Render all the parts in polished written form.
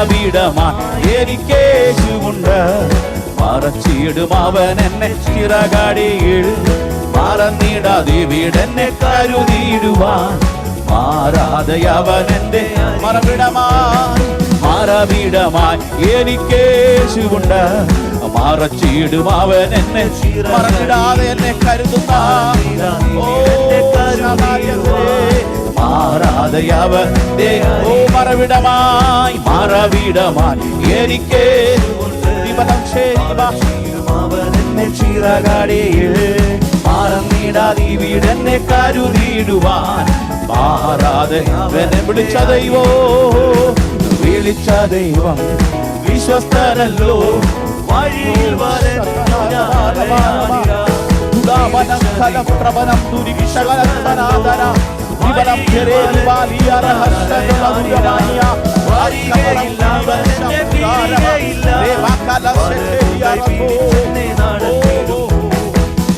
മാറവിടമായി എനിക്കേശുണ്ട്. മറച്ചിടും അവൻ എന്നെ ചിറകടിയിൽ, മറന്നിടാതെ വീടെന്നെ കരുതിയിടുവാൻ. മാറാതെ അവൻ എന്റെ മറവിടമായി എനിക്കേശുണ്ട്. മറച്ചിടും അവൻ എന്നെ മറന്നിടാതെ എന്നെ കരുതുന്ന. മാറാതെ അവൻ മറവിടമായി എനിക്ക് ചിറകടിയിൽ, മറന്നിടാതെ വീടെന്നെ കരുതിയിടുവാൻ. മാറാതെ അവനെ വിളിച്ച ദൈവം വിശ്വസ്തനല്ലോ. വഴിയിൽ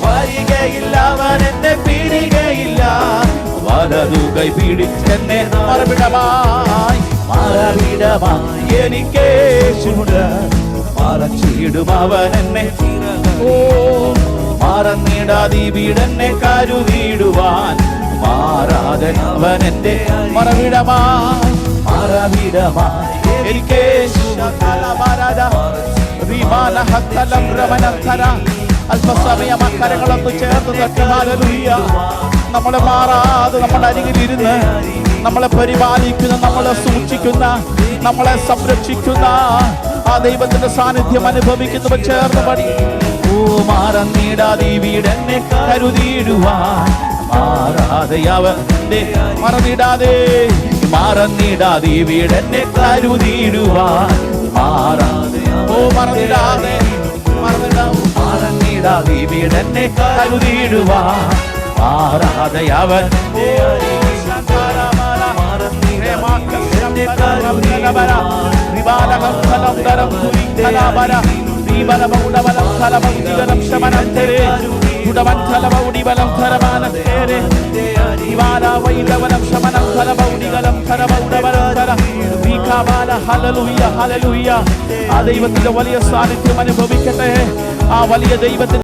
വരികയില്ലവനെന്നെ പിരികയില്ല. വലതു കൈ പിടിച്ചെന്നെ മറവിടമായി എനിക്കേശുണ്ട്. മറച്ചിടും അവൻ എന്നെ മറന്നിടാതെ വീടെന്നെ കരുതിയിടുവാൻ. മാറാതെ അവൻ എന്റെ മറവിടമായി അല്പസമയം അക്കരങ്ങളൊന്ന് ചേർത്ത് തട്ടി ഹല്ലേലൂയ. നമ്മളെ മാറാതെ നമ്മുടെ അരികിലിരുന്ന് നമ്മളെ പരിപാലിക്കുന്ന, നമ്മളെ സൂക്ഷിക്കുന്ന, നമ്മളെ സംരക്ഷിക്കുന്ന ആ ദൈവത്തിന്റെ സാന്നിധ്യം അനുഭവിക്കുന്നവർ ചേർന്ന് പടി. ഓ മറന്നിടാതെ വീടെന്നെ കരുതിയിടുവാൻ. മാറാതെ അവന്റെ മറന്നിടാതെ വീടെന്നെ കരുതിയിടുവാൻ. മാറാതെ മറന്നിടാതെ വീടെന്നെ കരുതിയിടുവാൻ. മാറാതെ അവൻ ആ ദൈവത്തിന്റെ വലിയ സാന്നിധ്യം അനുഭവിക്കട്ടെ. ആ വലിയ ദൈവത്തിന്റെ